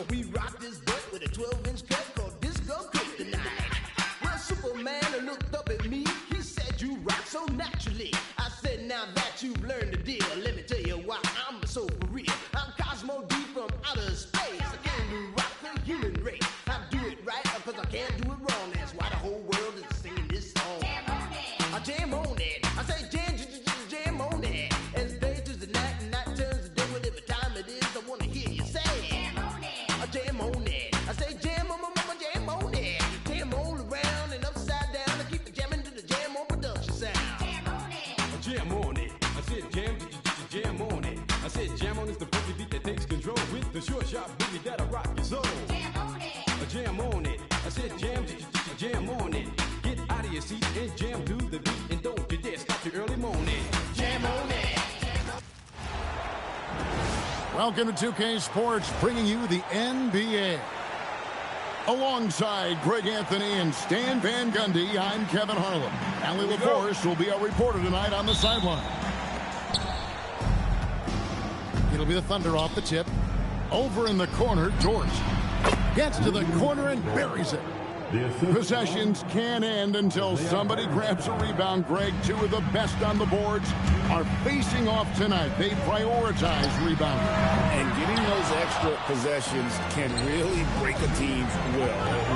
We rocked this butt with a 12-inch cut called Disco Kryptonite. Well, Superman looked up at me. He said, "You rock so naturally." I said, "Now that you've learned the deal, let me tell you why I'm so for real. I'm Cosmo D from outer space. I can rock the human race. I do it right because I can't do it wrong. That's why the whole world is singing this song. Jam on it. I jam on it. I say jam on it. As day turns to night and night turns to day, whatever time it is, I want to hear you say jam on it. I jam on it. I say jam on it. Jam all around and upside down. I keep it jamming to the Jam On production sound. Jam on it. I jam on it. I said jam on it. I said jam on is the funky beat that takes control with the short sharp boogie that'll rock your soul. Jam on it. I jam on it. I said jam on it. Get out of your seat and jam to the beat and don't you dare stop your early morning. Jam on it. Welcome to 2K Sports, bringing you the NBA. Alongside Greg Anthony and Stan Van Gundy, I'm Kevin Harlan. Allie LaForce will be our reporter tonight on the sideline. It'll be the Thunder off the tip. Over in the corner, Dort gets to the corner and buries it. Possessions can't end until somebody grabs a rebound. Greg, two of the best on the boards are facing off tonight. They prioritize rebounding. And getting those extra possessions can really break a team's will.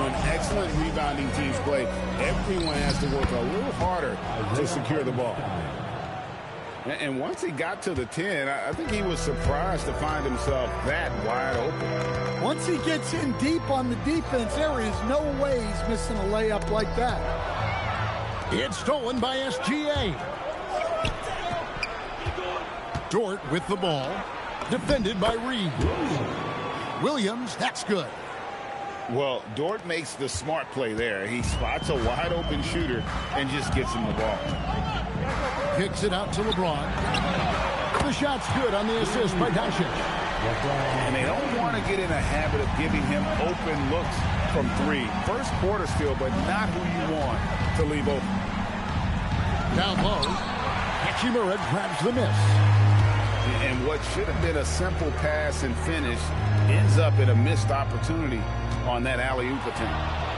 When excellent rebounding teams play, everyone has to work a little harder to secure the ball. And once he got to the 10, I think he was surprised to find himself that wide open. Once he gets in deep on the defense, there is no way he's missing a layup like that. It's stolen by SGA. Dort with the ball. Defended by Reeves. Williams, that's good. Well, Dort makes the smart play there. He spots a wide open shooter and just gets him the ball. Kicks it out to LeBron. The shot's good on the assist by Doncic. And they don't want to get in a habit of giving him open looks from three. First quarter still, but not who you want to leave open. Down low, Hachimura grabs the miss. And what should have been a simple pass and finish ends up in a missed opportunity on that alley-oop attempt.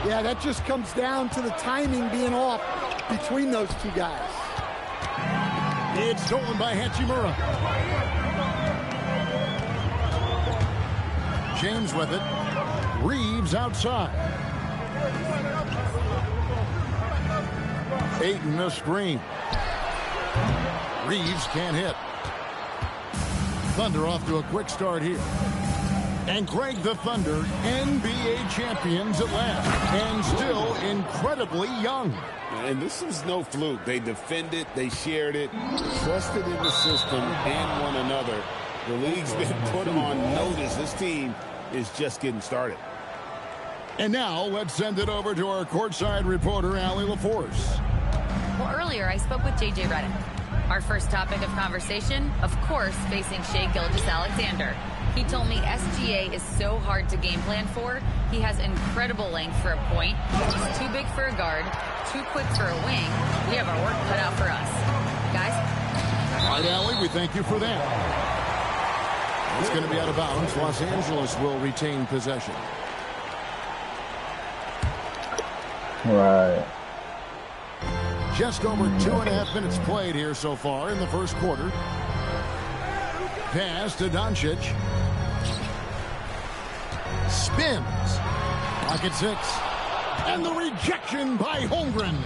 Yeah, that just comes down to the timing being off between those two guys. It's stolen by Hachimura. James with it. Reeves outside. Ayton a screen. Reeves can't hit. Thunder off to a quick start here. And Greg, the Thunder, NBA champions at last, and still incredibly young. And this is no fluke. They defended, they shared it, trusted in the system and one another. The league's been put on notice. This team is just getting started. And now let's send it over to our courtside reporter, Allie LaForce. Well, earlier I spoke with J.J. Redick. Our first topic of conversation, of course, facing Shai Gilgeous-Alexander. He told me SGA is so hard to game plan for. He has incredible length for a point. He's too big for a guard, too quick for a wing. We have our work cut out for us. Guys? All right, Allie, we thank you for that. It's going to be out of bounds. Los Angeles will retain possession. Right. Just over 2.5 minutes played here so far in the first quarter. Pass to Doncic. Spins. Pocket 6. And the rejection by Holmgren.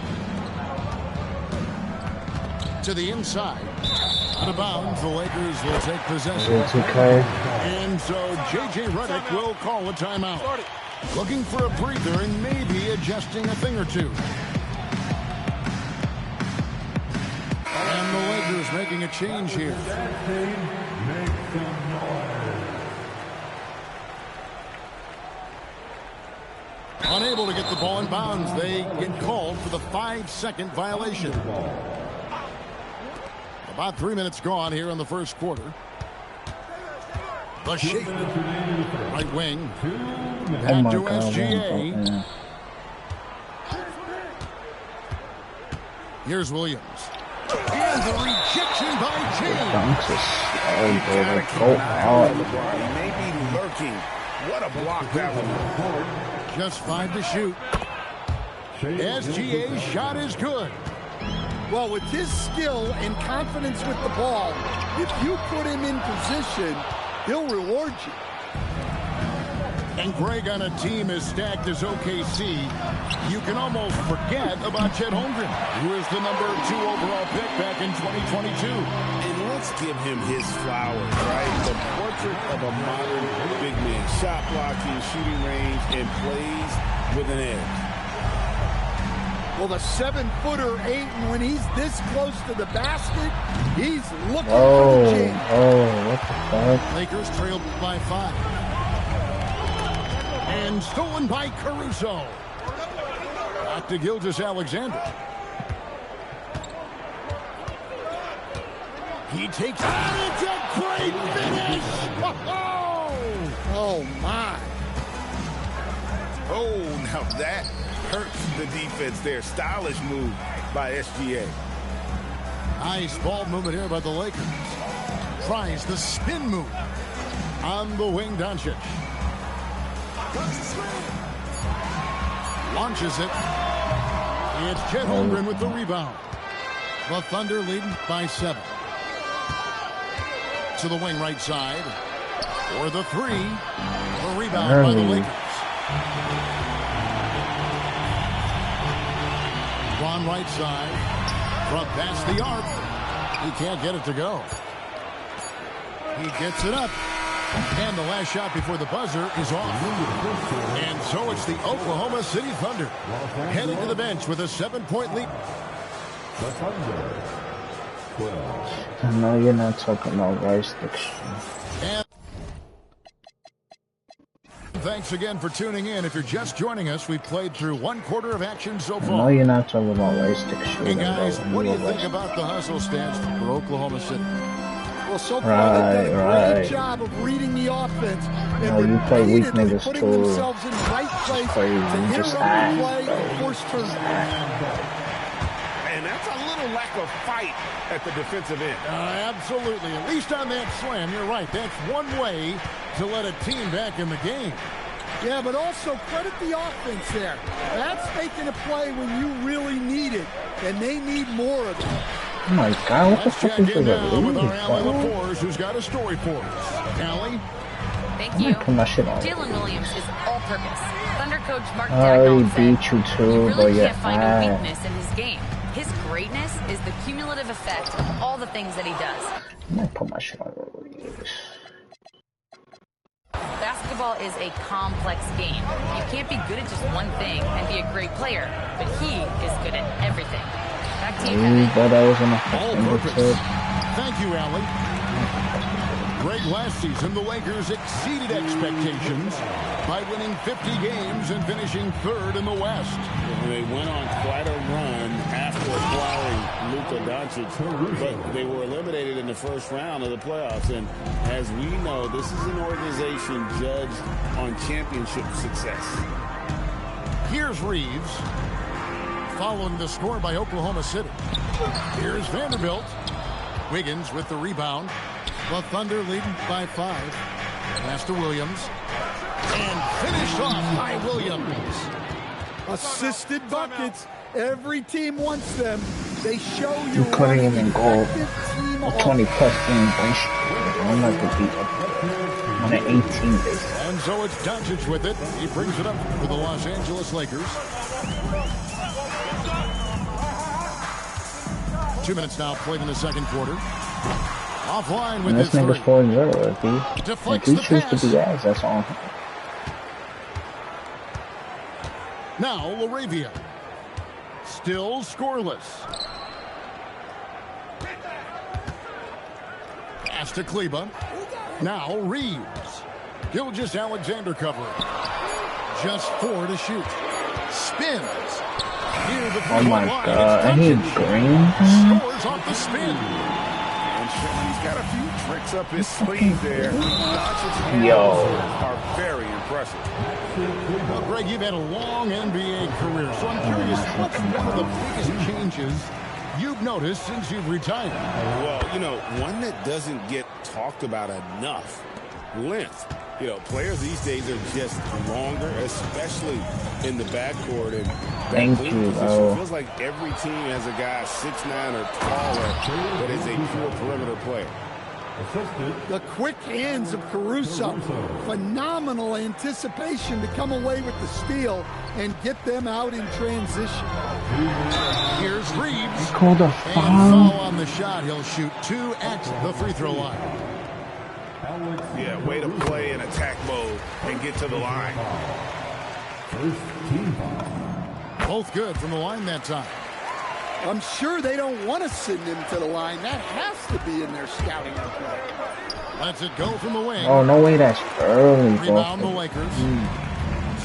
To the inside. Out of bounds, the Lakers will take possession. It's okay. And so J.J. Redick will call a timeout. Looking for a breather and maybe adjusting a thing or two. And the Lakers making a change here. Unable to get the ball in bounds. They get called for the 5-second violation. About 3 minutes gone here in the first quarter. The shape. Right wing. Back to SGA. Here's Williams. And the rejection by James. He may be lurking. What a block that one. Just 5 to shoot. SGA's shot is good. Well, with his skill and confidence with the ball, if you put him in position, he'll reward you. And Greg, on a team as stacked as OKC, you can almost forget about Chet Holmgren, who is the number 2 overall pick back in 2022. And let's give him his flowers, right? The portrait of a modern big man. Shot blocking, shooting range, and plays with an edge. Well, the 7-footer ain't, and when he's this close to the basket, he's looking for the change. Oh, what the fuck? Lakers trailed by 5. And stolen by Caruso. Back to Gilgeous-Alexander. He takes it. It's a great finish. Oh, my. Oh, now that hurts the defense there. Stylish move by SGA. Nice ball movement here by the Lakers. Tries the spin move. On the wing, Doncic. Launches it. It's Chet Holmgren with the rebound. The Thunder leading by 7. To the wing right side. For the 3. The rebound by the Lakers. Ron right side. Front past the arc. He can't get it to go. He gets it up. And the last shot before the buzzer is off. And so it's the Oklahoma City Thunder heading to the bench with a 7-point lead. The Thunder, 12. I know you're not talking about rice sticks. And thanks again for tuning in. If you're just joining us, we've played through 1 quarter of action so far. I know you're not talking about rice sticks. Hey guys, what do you think about the hustle stats for Oklahoma City? Well, so far they've done a great job of reading the offense and you play weak niggas putting too. themselves in the right place to interrupt play and force turnovers. And that's a little lack of fight at the defensive end. Absolutely. At least on that slam, you're right. That's one way to let a team back in the game. Yeah, but also credit the offense there. That's making a play when you really need it, and they need more of it. Oh my God, what the fuck is with this? our Allie LaForce, who's got a story for us. Allie? Thank you. Put my shit on. Jalen Williams is all-purpose. Thunder coach Mark I already Dagnall said, beat you too, "You but really yeah, can't find a weakness in his game. His greatness is the cumulative effect of all the things that he does." I'm gonna put my shit on. Basketball Basketball is a complex game. You can't be good at just one thing and be a great player, but he is good at everything. Back to you, Kevin. But I was in a All-purpose. Thank you, Allie. Great last season, the Lakers exceeded expectations by winning 50 games and finishing third in the West. They went on quite a run after acquiring Luka Doncic, but they were eliminated in the first round of the playoffs. And as we know, this is an organization judged on championship success. Here's Reeves, following the score by Oklahoma City. Here's Vanderbilt. Wiggins with the rebound. The Thunder leading by 5. Pass to Williams. And finished off by Williams. Assisted buckets. Every team wants them. They show you couldn't even go a 20-plus game win streak. I'm not going to beat them on an 18 base. And so it's Doncic with it. He brings it up for the Los Angeles Lakers. 2 minutes now played in the second quarter. Offline with this his nigga's 4-0, if he deflects the chooses pass. to be ass, that's on him. Now LaRavia. Still scoreless. Pass to Kleba. Now Reeves. Gilgeous-Alexander covering. Just 4 to shoot. Spins. Oh my god, I need green. Scores off the spin. He's got a few tricks up his sleeve there. Yo. Are very impressive. Well, Greg, you've had a long NBA career, so I'm curious, what's one of the biggest changes you've noticed since you've retired? Well, you know, one that doesn't get talked about enough, length. You know, players these days are just longer, especially in the backcourt. And Thank you, bro. It feels like every team has a guy 6'9" or taller that is a pure perimeter player. The quick hands of Caruso. Phenomenal anticipation to come away with the steal and get them out in transition. Here's Reeves. Called a And foul. foul on the shot. He'll shoot 2 at the free throw line. Yeah, way to play in attack mode and get to the line. Both good from the line that time. I'm sure they don't want to send him to the line. That has to be in their scouting report. Lets it go from the wing. Oh, no way, that's early. Rebound the Boston. Lakers.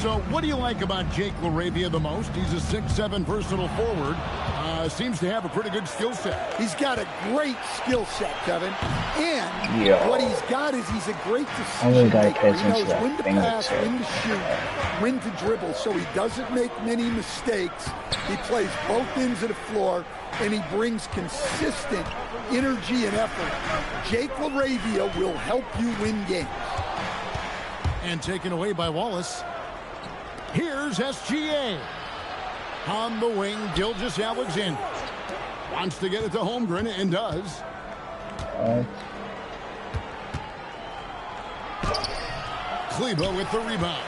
So what do you like about Jake LaRavia the most? He's a 6'7" versatile forward. Seems to have a pretty good skill set. He's got a great skill set, Kevin. And what he's got is he's a great decision maker. He knows when to pass, when to shoot, when to dribble, so he doesn't make many mistakes. He plays both ends of the floor, and he brings consistent energy and effort. Jake LaRavia will help you win games. And taken away by Wallace. Here's SGA. On the wing, Gilgeous-Alexander. Wants to get it to Holmgren and does. Kleba with the rebound.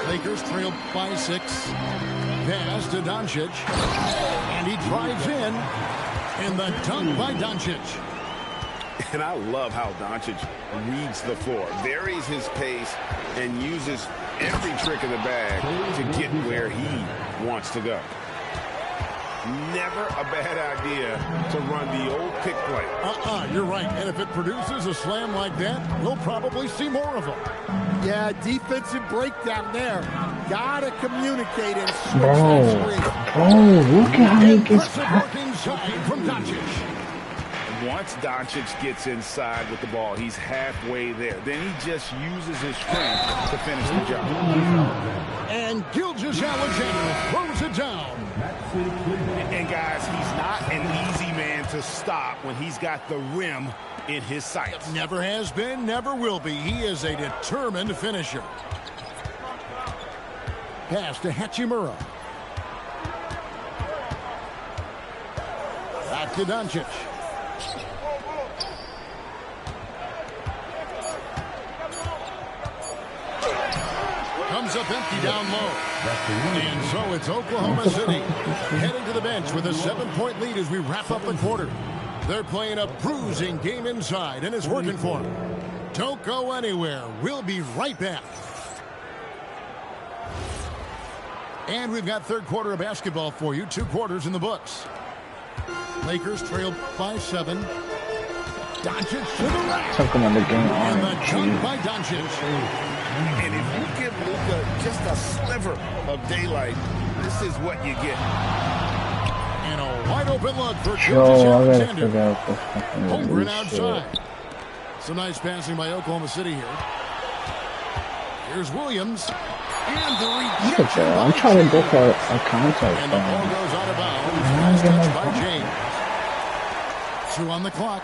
Lakers trail by 6. Pass to Doncic. And he drives in. And the dunk by Doncic. And I love how Doncic reads the floor, varies his pace, and uses every trick in the bag to get where he wants to go. Never a bad idea to run the old pick play. You're right. And if it produces a slam like that, we'll probably see more of them. Yeah, defensive breakdown there. Gotta communicate and switch that screen. Oh, look at how he gets Impressive back. work inside from Doncic. Once Doncic gets inside with the ball, he's halfway there. Then he just uses his strength to finish the job. And Gilgeous-Alexander throws it down. And guys, he's not an easy man to stop when he's got the rim in his sights. Never has been, never will be. He is a determined finisher. Pass to Hachimura. Back to Doncic. Comes up empty down low. And so it's Oklahoma City heading to the bench with a 7-point lead as we wrap up the quarter. They're playing a bruising game inside, and it's working for them. Don't go anywhere. We'll be right back. And we've got third quarter of basketball for you. 2 quarters in the books. Lakers trail by 7. Doncic to the rack. Took him on the game. And the dunk by Doncic. And if you give Luka just a sliver of daylight, this is what you get. And a wide open look for Gilgeous-Alexander. Holmgren outside. Some nice passing by Oklahoma City here. Here's Williams. And the rejection. I'm trying to go for a contact. And the ball goes out of bounds. Nice touch by James. 2 on the clock.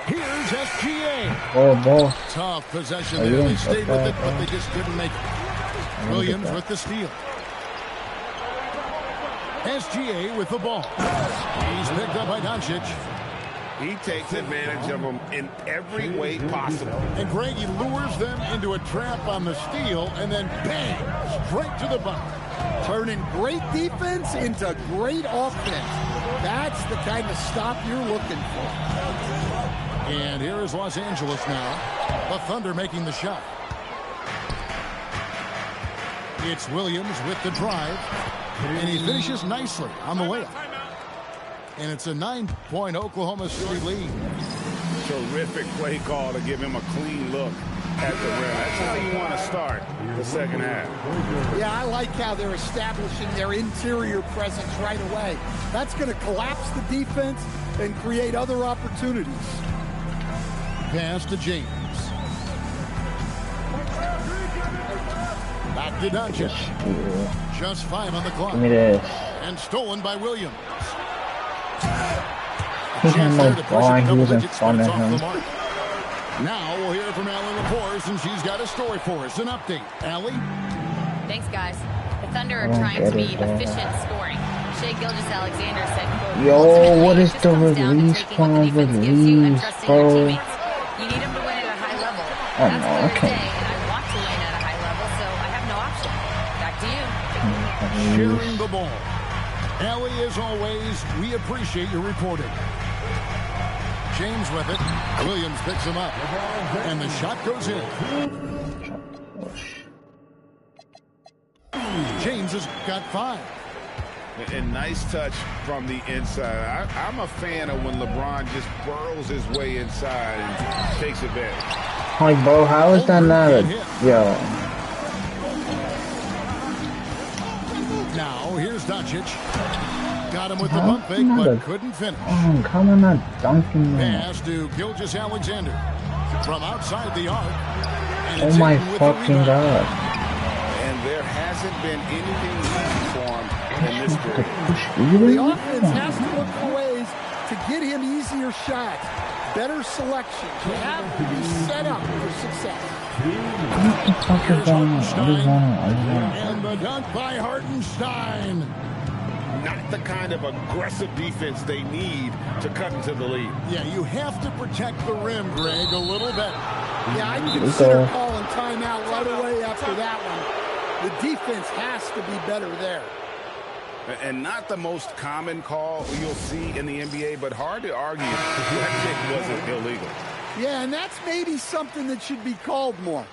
Here's SGA. Oh, ball. Tough possession there. They stayed with it, but they just couldn't make it. Williams with the steal. SGA with the ball. He's picked up by Doncic. He takes advantage of them in every way possible. And Greg, he lures them into a trap on the steal, and then bang, straight to the bucket. Turning great defense into great offense. That's the kind of stop you're looking for. And here is Los Angeles now. The Thunder making the shot. It's Williams with the drive. And he finishes nicely on the layup. And it's a 9-point Oklahoma City lead. Terrific play call to give him a clean look at the rim. That's how you want to start the second half. Yeah, I like how they're establishing their interior presence right away. That's going to collapse the defense and create other opportunities. Pass to James. Back to Doncic. Just 5 on the clock. Give me this. And stolen by Williams. He had no ball. He was in front of him. Now we'll hear from Allie Laporte, and she's got a story for us. An update. Allie? Thanks, guys. The Thunder are trying to be efficient scoring. Shai Gilgeous-Alexander said, quote, yo, what is the release from release, bro? You need them to win at a high level. Oh, That's no, clear okay. today, and I want to win at a high level, so I have no option. Back to you. Sharing the ball. Allie, as always, we appreciate your reporting. James with it. Williams picks him up. And the shot goes in. James has got 5. And nice touch from the inside. I'm a fan of when LeBron just burrows his way inside and takes advantage. Like, bro, how is that not a... Yo. Now, here's Doncic. Got him with the bump fake, but couldn't finish. Oh, come on, not dunking, man. Pass to Gilgeous-Alexander from outside the arc. Oh my fucking god. And there hasn't been anything easy for him in this period. The offense has to look for ways to get him easier shots, better selection. You have to be set up for success. What the fuck is going on? I just wanna. And the dunk by Hartenstein. Not the kind of aggressive defense they need to cut into the lead. Yeah, you have to protect the rim, Greg, a little better. Yeah, I'd consider calling timeout right away after that one. The defense has to be better there. And not the most common call you'll see in the NBA, but hard to argue that kick wasn't illegal. Yeah, and that's maybe something that should be called more.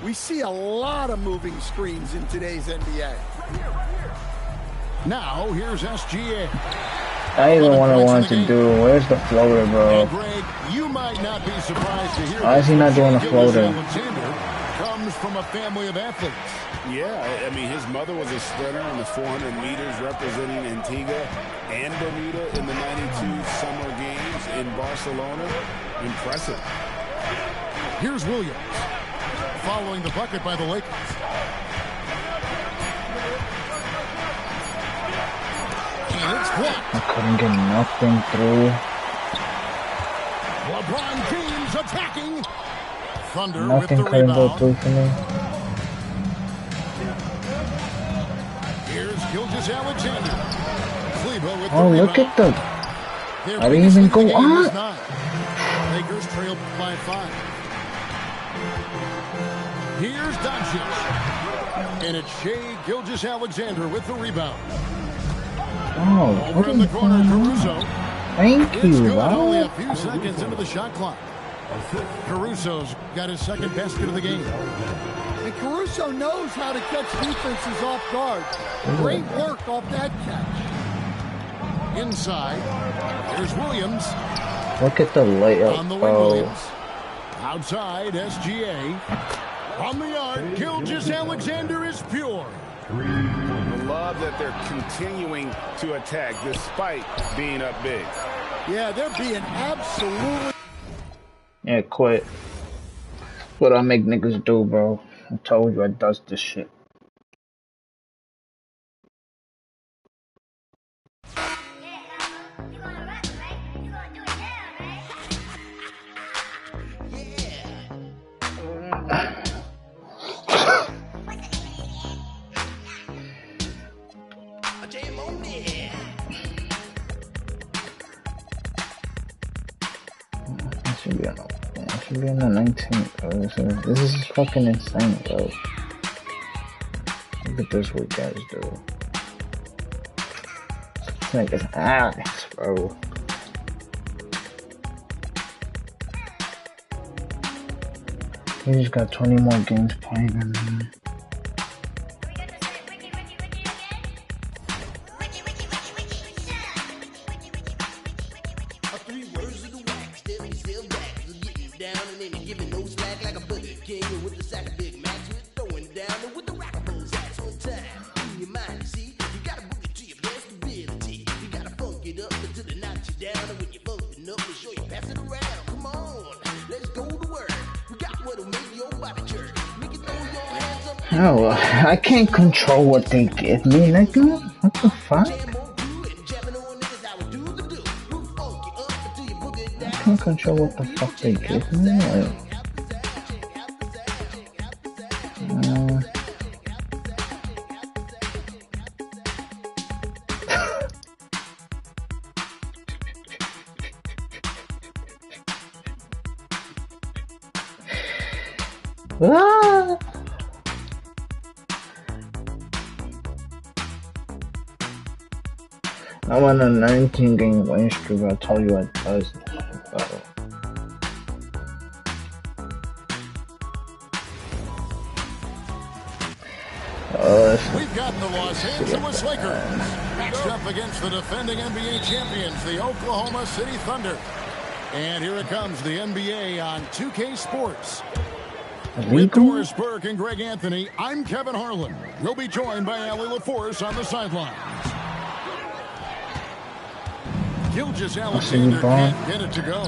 We see a lot of moving screens in today's NBA. Now, here's SGA. I even what I wanted to do. Where's the floater, bro? And Greg, you might not be surprised to hear why is he not doing a floater? Alexander comes from a family of athletes. Yeah, I mean, his mother was a sprinter in the 400 meters representing Antigua and Bermuda in the 92 Summer Games in Barcelona. Impressive. Here's Williams following the bucket by the Lakers. And it's blocked. I couldn't get nothing through. LeBron James attacking. Thunder Nothing with the couldn't go rebound. through for me. Here's Gilgeous-Alexander. Kleber with Oh, the look rebound. at them. I didn't even go up. Lakers trail by 5. Here's Doncic. And it's Shai Gilgeous-Alexander with the rebound. Oh, over in the corner, Caruso. Thank It's you, good. bro. Only a few seconds into the shot clock. Caruso's got his second basket of the game. And Caruso knows how to catch defenses off guard. Great work off that catch. Inside, there's Williams. Look at the layup. On the wing, Williams. Outside, SGA. On the arc, Gilgeous-Alexander is pure. I love that they're continuing to attack despite being up big. Yeah, they're being absolutely... Yeah, quit. What I make niggas do, bro. I told you I does this shit. Should be on the 19th, bro. This is fucking insane, bro. Look at this, what guys do. This nigga's ass, bro. He just got 20 more games playing, man. No, I can't control what they give me, nigga. What the fuck? I can't control what the fuck they give me. I'm on a 19-game win streak. I told you I does. We've got the Los Angeles Lakers matched up against the defending NBA champions, the Oklahoma City Thunder. And here it comes, the NBA on 2K Sports. With Doris Burke and Greg Anthony, I'm Kevin Harlan. We'll be joined by Allie LaForce on the sidelines. Gilgeous-Alexander can't get it to go.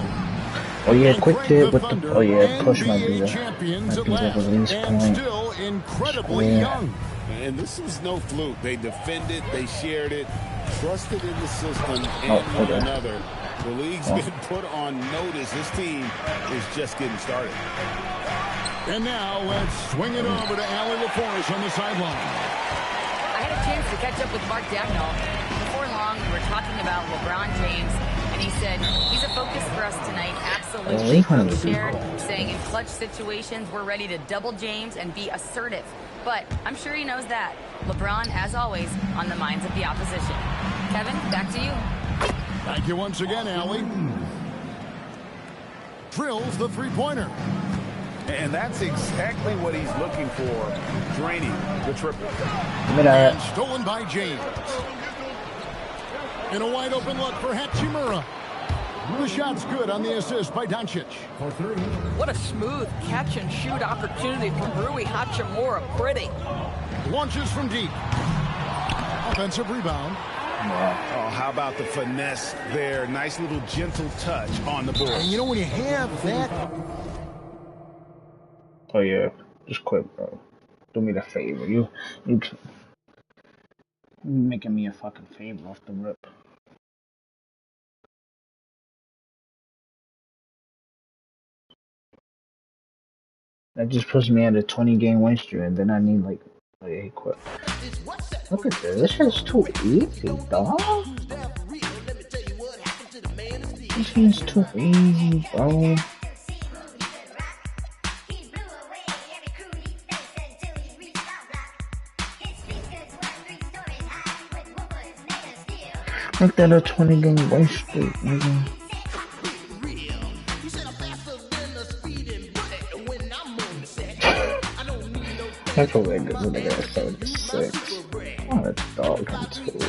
Oh yeah, quick there with the... Oh yeah, push my dude. Might be the release point. Still incredibly young. And this is no fluke. They defended, they shared it, trusted in the system and one another. The league's been put on notice. This team is just getting started. And now let's swing it over to Allie LaForce on the sideline. I had a chance to catch up with Mark Dagnall. Before long, we were talking about LeBron James, and he said, he's a focus for us tonight. Absolutely. He shared, saying in clutch situations, we're ready to double James and be assertive. But I'm sure he knows that. LeBron, as always, on the minds of the opposition. Kevin, back to you. Thank you once again, Allie. Drills the three-pointer. And that's exactly what he's looking for, draining the triple. And stolen by James. In a wide-open look for Hachimura. The shot's good on the assist by Doncic. What a smooth catch-and-shoot opportunity from Rui Hachimura. Pretty. Launches from deep. Offensive rebound. Oh, how about the finesse there? Nice little gentle touch on the board. And you know when you have that... Oh yeah, just quit, bro. Do me the favor. You making me a fucking favor off the rip. That just puts me at a 20-game win streak, and then I need like, oh yeah, he quit. Look at this. This shit's too easy, dog. This shit's too easy, bro. Make that a 20-game win streak, nigga. That's what they got. They got 76. What a dog control.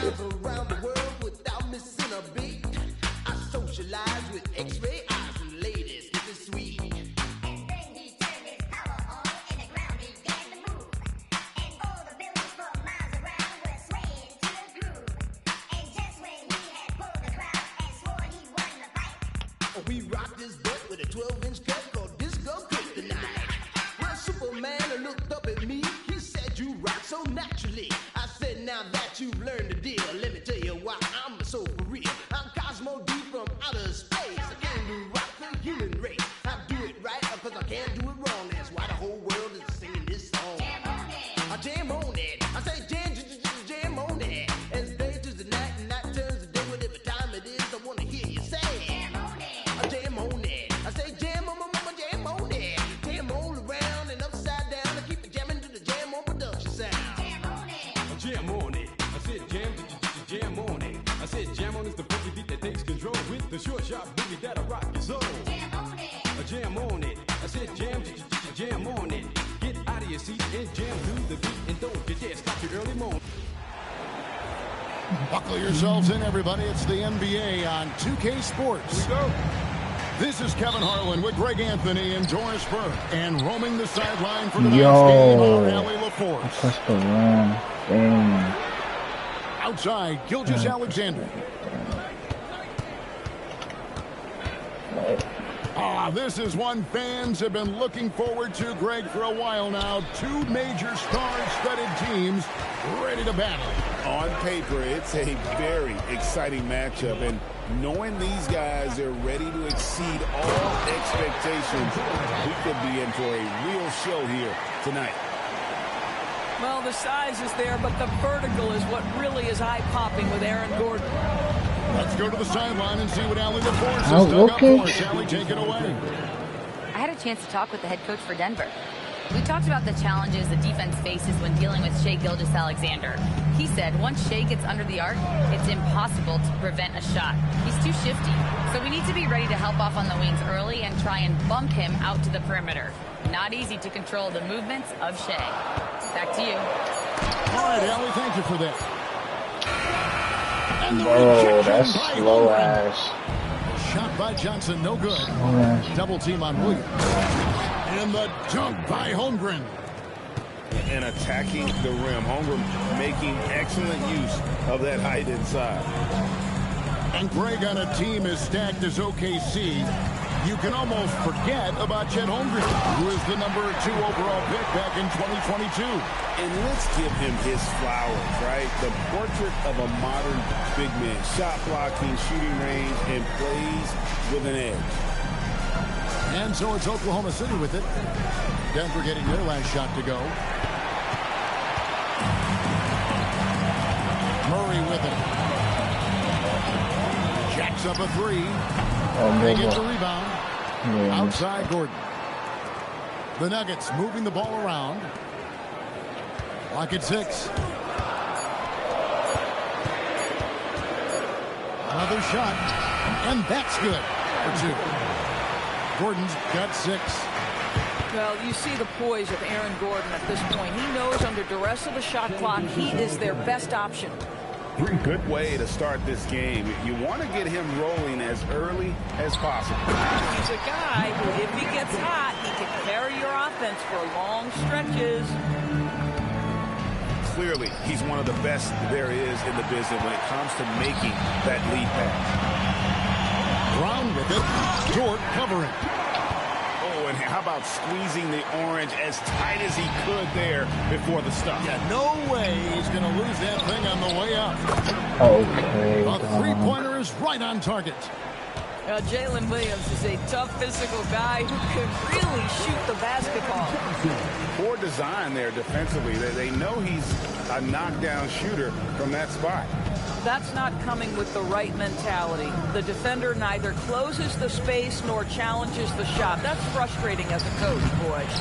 We rock this butt with a 12-inch cut called Disco Kryptonite. Well, Superman looked up at me. He said, you rock so naturally. I said, now that you've learned the deal, let me tell you why I'm so for real. I'm Cosmo D from outer space. I came to rock the human race. I do it right because I can't do it wrong. That's why the whole world is singing this song. Jam on it. I jam on it. I say jam on it. As day turns to night and night turns to day, whatever time it is, I want to hear you say. Jam on it. I jam on it. I say jam on it. Jam all around and upside down. I keep it jamming to the Jam on production sound. Jam on it. I jam on it. I said jam on it. I said jam on is the funky beat that takes control with the short sharp boogie that'll rock your soul. Jam on it. I jam on it. I said jam on it. Get out of your seat and jam to the beat and don't you dare stop your early morning. Buckle yourselves in, everybody. It's the NBA on 2K Sports. Here we go. This is Kevin Harlan with Greg Anthony and Doris Burke, and roaming the sideline for tonight's game on Allie LaForce. That's the wrong thing. Outside, Gilgeous Alexander. This is one fans have been looking forward to, Greg, for a while now. Two major star-studded teams ready to battle. On paper, it's a very exciting matchup, and knowing these guys are ready to exceed all expectations, we could be in for a real show here tonight. Well, the size is there, but the vertical is what really is eye-popping with Aaron Gordon. Let's go to the sideline and see what Allie LaForce has dug up for us. Allie, take it away. I had a chance to talk with the head coach for Denver. We talked about the challenges the defense faces when dealing with Shai Gilgeous Alexander. He said once Shai gets under the arc, it's impossible to prevent a shot. He's too shifty. So we need to be ready to help off on the wings early and try and bump him out to the perimeter. Not easy to control the movements of Shai. Back to you. All right, Allie, thank you for that. Oh, that's slow ass. Shot by Johnson, no good. Double team on Williams. And the dunk by Holmgren. And attacking the rim. Holmgren making excellent use of that height inside. And Greg, on a team as stacked as OKC, you can almost forget about Chet Holmgren, who is the #2 overall pick back in 2022. And let's give him his flowers, right? The portrait of a modern big man. Shot blocking, shooting range, and plays with an edge. And so it's Oklahoma City with it. Denver getting their last shot to go. Murray with it. Jacks up a three. They get the rebound. Outside Gordon. The Nuggets moving the ball around. Clock at 6. Another shot. And that's good for 2. Gordon's got 6. Well, you see the poise of Aaron Gordon at this point. He knows under duress of the shot clock, he is their best option. Good way to start this game. You want to get him rolling as early as possible. He's a guy who, if he gets hot, he can carry your offense for long stretches. Clearly, he's one of the best there is in the business when it comes to making that lead pass. Brown with it. Dort covering. Oh, and how about squeezing the orange as tight as he could there before the stop? Yeah, no way he's going to lose that thing on the way up. Okay. A three-pointer is right on target. Jalen Williams is a tough physical guy who can really shoot the basketball. Poor design there defensively. They know he's a knockdown shooter from that spot. That's not coming with the right mentality. The defender neither closes the space nor challenges the shot. That's frustrating as a coach, boys.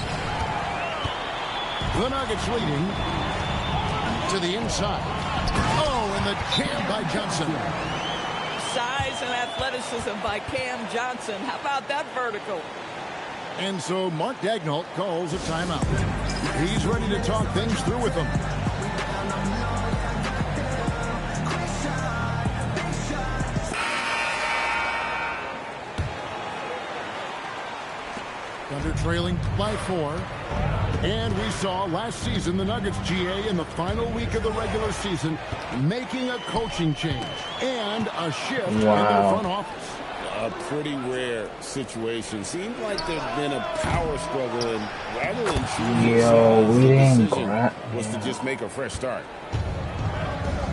The Nuggets leading to the inside. Oh, and the jam by Johnson. Size and athleticism by Cam Johnson. How about that vertical? And so Mark Daigneault calls a timeout. He's ready to talk things through with them. Thunder trailing by 4. And we saw last season the Nuggets, GA, in the final week of the regular season, making a coaching change and a shift in their front office. A pretty rare situation. Seems like there's been a power struggle, and rather than choosing was to just make a fresh start.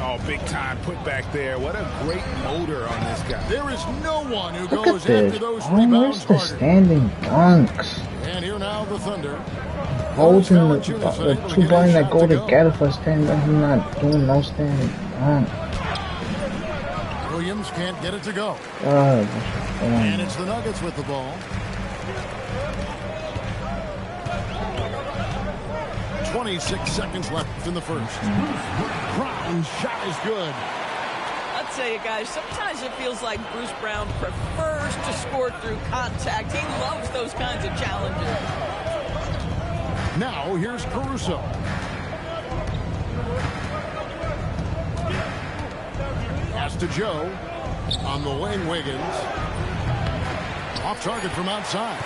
Oh, big time put back there. What a great motor on this guy. There is no one who goes after those rebounds harder. Standing dunks. And here now the Thunder. Holding the two bodies that go together for standing dunks. He's not doing no standing dunks. Williams can't get it to go. And it's the Nuggets with the ball. 26 seconds left in the first. Brown's shot is good. I'll tell you guys, sometimes it feels like Bruce Brown prefers to score through contact. He loves those kinds of challenges. Now here's Caruso. Pass to Joe. On the wing, Wiggins. Off target from outside.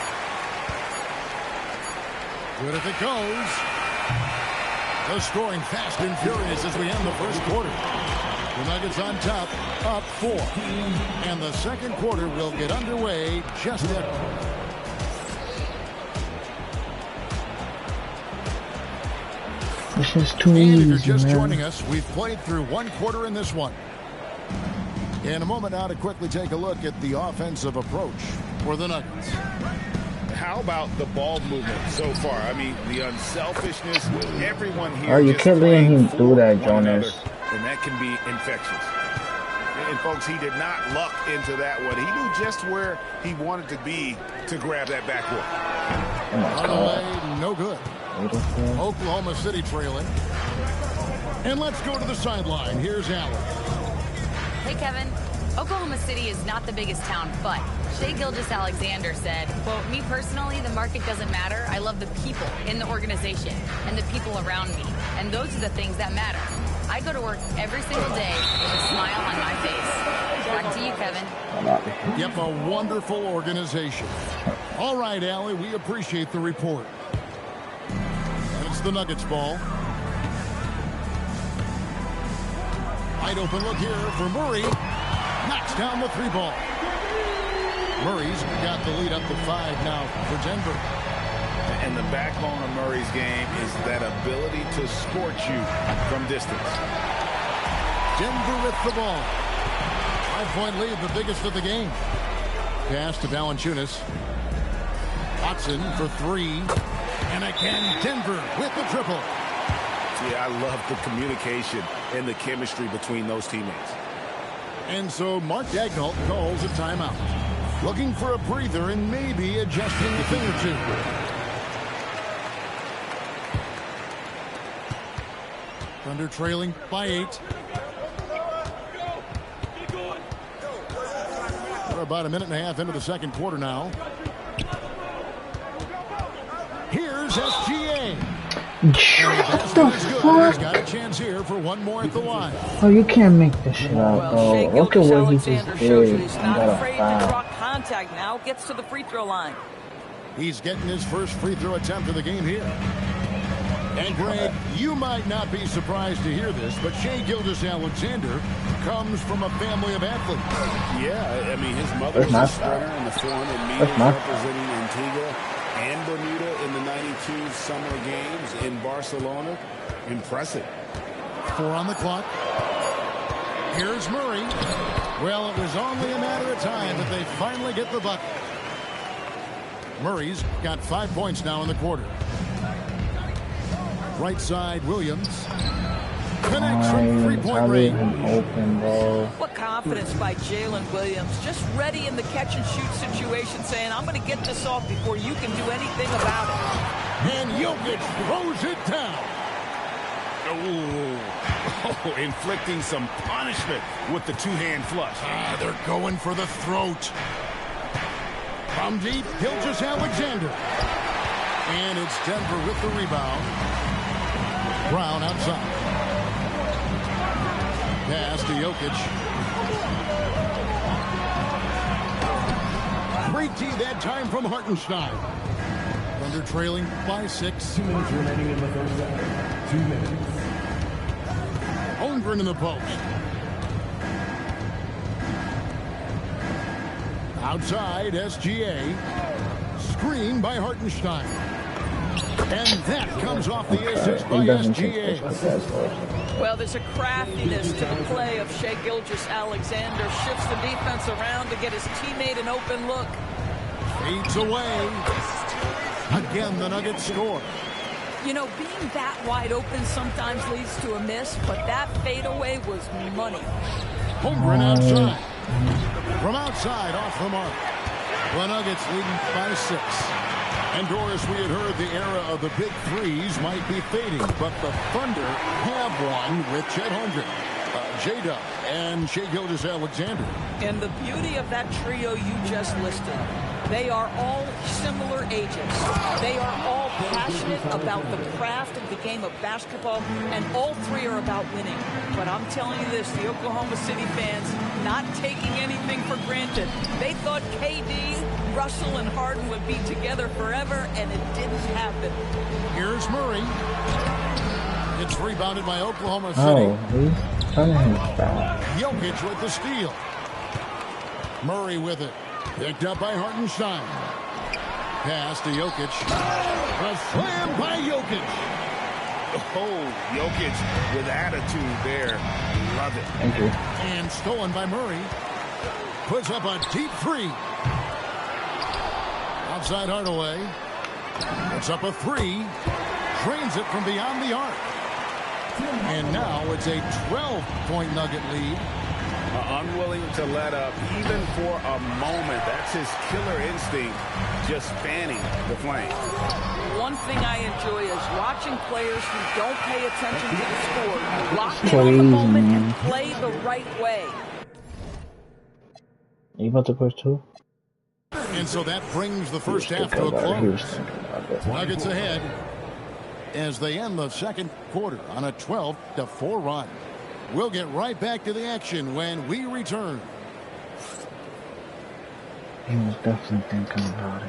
Good if it goes. They're scoring fast and furious as we end the first quarter. The Nuggets on top, up 4. And the second quarter will get underway just at... This is too easy, if you're just joining us, we've played through one quarter in this one. In a moment now to quickly take a look at the offensive approach for the Nuggets. How about the ball movement so far? I mean, the unselfishness. Everyone here. Oh, you can't let him do that, Jonas. And that can be infectious. And folks, he did not luck into that one. He knew just where he wanted to be to grab that backboard. On the way, no good. Oklahoma City trailing. And let's go to the sideline. Here's Allen. Hey, Kevin. Oklahoma City is not the biggest town, but Shai Gilgeous-Alexander said, quote, me personally, the market doesn't matter. I love the people in the organization and the people around me. And those are the things that matter. I go to work every single day with a smile on my face. Back to you, Kevin. Yep, a wonderful organization. All right, Allie, we appreciate the report. And it's the Nuggets ball. Wide open look here for Murray. Knocks down the 3 ball. Murray's got the lead up to 5 now for Denver. And the backbone of Murray's game is that ability to scorch you from distance. Denver with the ball. 5-point lead, the biggest of the game. Pass to Valanciunas. Watson for 3. And again, Denver with the triple. Yeah, I love the communication and the chemistry between those teammates. And so Mark Daigneault calls a timeout. Looking for a breather and maybe adjusting a thing or two. Thunder trailing by 8. We're about a minute and a half into the second quarter now. Here's SGA. What the fuck? He's got a chance here for one more at the line. Oh, you can't make this shit up, bro. Look at what he just did. He's not afraid to draw contact now. Gets to the free throw line. He's getting his first free throw attempt of the game here. And Greg, you might not be surprised to hear this, but Shai Gilgeous-Alexander comes from a family of athletes. Yeah, I mean, his mother was a sprinter in the 400 meters representing Antigua and Bermuda in the 92 Summer Games in Barcelona. Impressive. 4 on the clock. Here's Murray. Well, it was only a matter of time that they finally get the bucket. Murray's got 5 points now in the quarter. Right side, Williams. Connects from 3-point range. Open, bro. What confidence by Jalen Williams. Just ready in the catch-and-shoot situation, saying, I'm going to get this off before you can do anything about it. And Jokic throws it down. Oh, inflicting some punishment with the 2-hand flush. They're going for the throat. From deep, Gilgeous-Alexander. And it's Denver with the rebound. Brown outside. Pass to Jokic. Great D that time from Hartenstein. Thunder trailing by 6. 2 minutes remaining in the first set. 2 minutes. Holmgren in the post. Outside, SGA. Screen by Hartenstein. And that comes off the assist by SGA. Well, there's a craftiness to the play of Shai Gilgeous-Alexander. Shifts the defense around to get his teammate an open look. Fades away. Again, the Nuggets score. You know, being that wide open sometimes leads to a miss, but that fadeaway was money. Holmgren outside. From outside, off the mark. The Nuggets leading by 6. And Doris, we had heard the era of the big threes might be fading, but the Thunder have one with Chet Holmgren, J-Dub, and Shai Gilgeous-Alexander. And the beauty of that trio you just listed, they are all similar ages. They are all passionate about the craft of the game of basketball, and all three are about winning. But I'm telling you this, the Oklahoma City fans not taking anything for granted. They thought KD, Russell, and Harden would be together forever, and it didn't happen. Here's Murray. It's rebounded by Oklahoma City. Oh, he's turning his back. Jokic with the steal. Murray with it. Picked up by Hartenstein. Pass to Jokic. A slam by Jokic. Oh, Jokic with attitude there. Love it. Thank you. And stolen by Murray. Puts up a deep 3. Outside Hardaway. Puts up a 3. Drains it from beyond the arc. And now it's a 12-point Nugget lead. Unwilling to let up even for a moment. That's his killer instinct, just fanning the flame. One thing I enjoy is watching players who don't pay attention to the score, lock in on the moment and play the right way. Are you about to push 2? And so that brings the first half to a close. Nuggets ahead as they end the second quarter on a 12-4 run. We'll get right back to the action when we return. He was definitely thinking about it.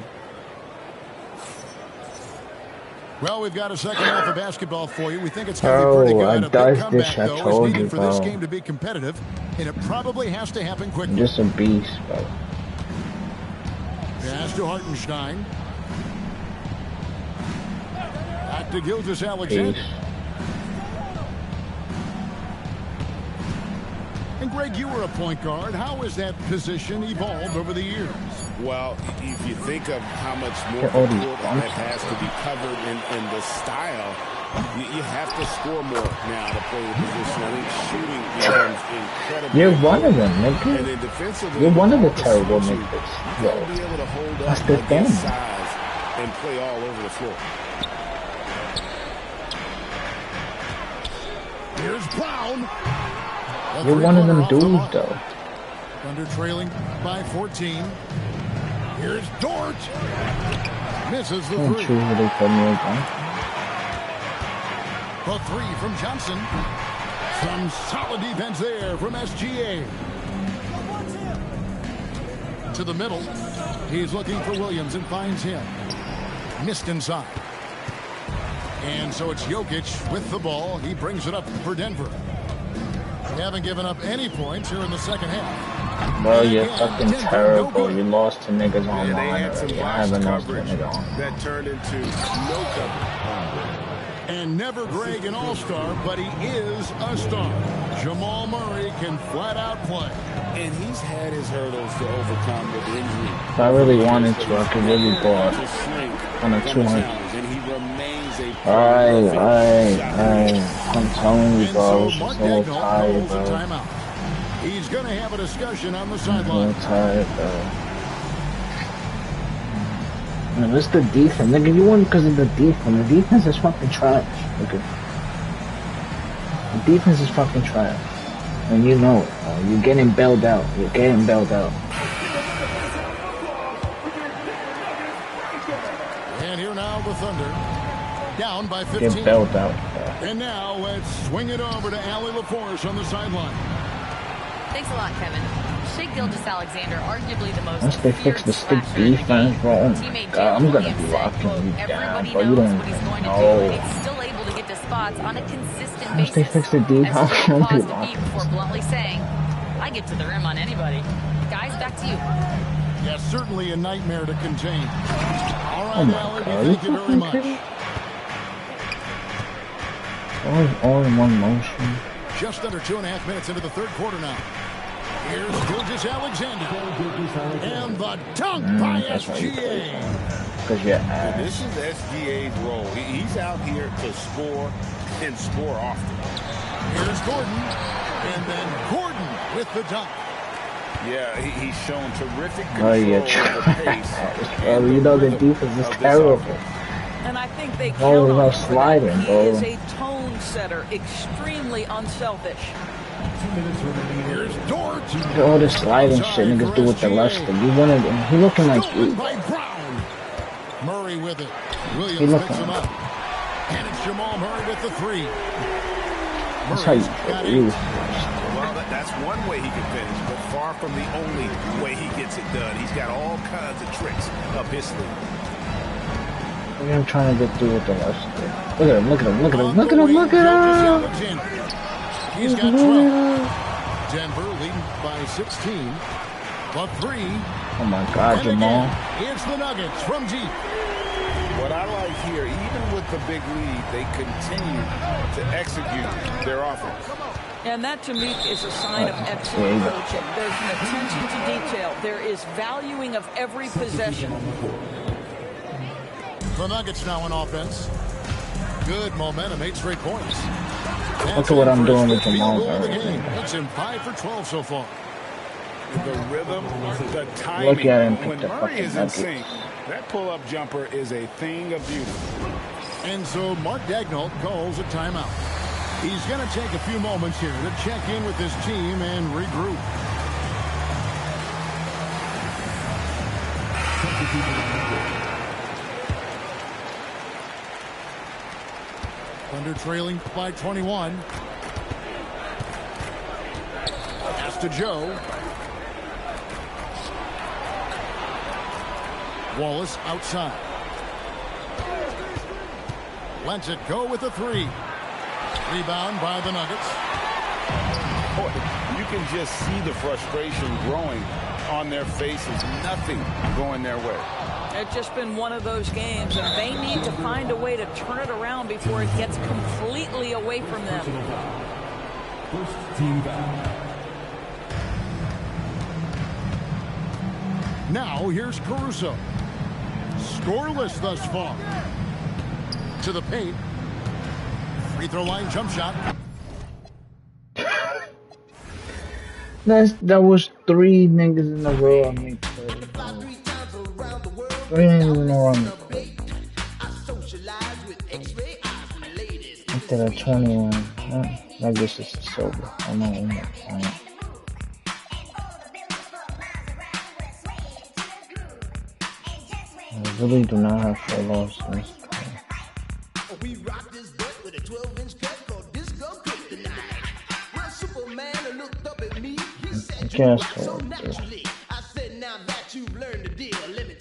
Well, we've got a second half of basketball for you. We think it's going to be pretty good. A big comeback, though, is needed for this game to be competitive, and it probably has to happen quickly. Just a beast, bro. Pass to Hartenstein. Back to Gilgeous-Alexander. And Greg, you were a point guard. How has that position evolved over the years? Well, if you think of how much more that has to be covered in the style, you have to score more now to play the position. I think shooting becomes incredibly You're one of them, nigga. And then defensively, you're one of the terrible niggas. You got to be able to hold up that's the thing. Size and play all over the floor. Here's Brown. You're one of them dudes, though. Thunder trailing by 14. Here's Dort. Misses the 3. True, they put me again. The 3 from Johnson. Some solid defense there from SGA. To the middle. He's looking for Williams and finds him. Missed inside. And so it's Jokic with the ball. He brings it up for Denver. They haven't given up any points here in the second half. Bro, you're fucking terrible. You lost to niggas online. You haven't lost to a nigga on. That turned into no coverage. And never Greg an all-star, but he is a star. Jamal Murray can flat out play. And he's had his hurdles to overcome with injury. If I really wanted to, I could really go up on a 200. And he remains a Alright. I'm telling you, bro, I was just so tired, bro. He's going to have a discussion on the sideline. I'm so tired, bro. Man, what's the defense? Nigga, you won because of the defense. The defense is fucking trash. Nigga. The defense is fucking trash. And you know it, bro. You're getting bailed out. You're getting bailed out. And here now the Thunder. Down by 15. Get bailed out. And now let's swing it over to Allie LaForce on the sideline. Thanks a lot, Kevin. Shai Gilgeous-Alexander, arguably the most once they fix the stick defense, bro, oh my God, I'm gonna be locking you down, bro. You don't even know. He's still able to get to spots on a consistent Once they fix the defense, I'm gonna be locking. Before bluntly saying, I get to the rim on anybody. Guys, back to you. Yeah, certainly a nightmare to contain. All right, oh my Allie, God, thank you very much. All in one motion. Just under 2.5 minutes into the third quarter now. Here's Gilgeous-Alexander. And the dunk by SGA. Because you're ass. This is SGA's role. He's out here to score and score often. Here's Gordon. And then Gordon with the dunk. Yeah, he's shown terrific control of the pace. You know the defense is terrible. And I think they count on him. Sliding, He is a tone setter, extremely unselfish. Here's Dort. All this sliding shit niggas do with the luster. You wanted him. He looking like you. Murray with it. Williams picks him up. And it's Jamal Murray with the three. That's how you do. Well, that's one way he can finish, but far from the only way he gets it done. He's got all kinds of tricks up his sleeve. I'm trying to get through with the luster. Look at him, look at him, look at him, look at him, look at him! He's got 12. Denver leading by 16. But 3. Oh my God, Jamal. It's the Nuggets from deep. What I like here, even with the big lead, they continue to execute their offense. And that, to me, is a sign of excellent coaching. There's an attention to detail. There is valuing of every possession. The Nuggets now on offense. Good momentum, 8 straight points. Look at what I'm doing with Jamal. That's him 5 for 12 so far. The rhythm, the timing. Look at him. When Murray is in sync, that pull-up jumper is a thing of beauty. And so Mark Daigneault calls a timeout. He's going to take a few moments here to check in with his team and regroup. Thunder trailing by 21. Pass to Joe. Wallace outside. Lets it go with a 3. Rebound by the Nuggets. Boy, you can just see the frustration growing on their faces. Nothing going their way. It's just been one of those games, and they need to find a way to turn it around before it gets completely away from them. First team foul. Now here's Caruso. Scoreless thus far. To the paint. Free throw line jump shot. That was 3 niggas in a row on me. 3 niggas in a row on me. Instead of 21. I guess it's sober. I'm not in it. I really do not have 4 losses. We rock this butt with a 12-inch cut called Disco Kryptonite. Well, Superman looked up at me. He said, "You work so naturally." I said, "Now that you've learned the deal, let me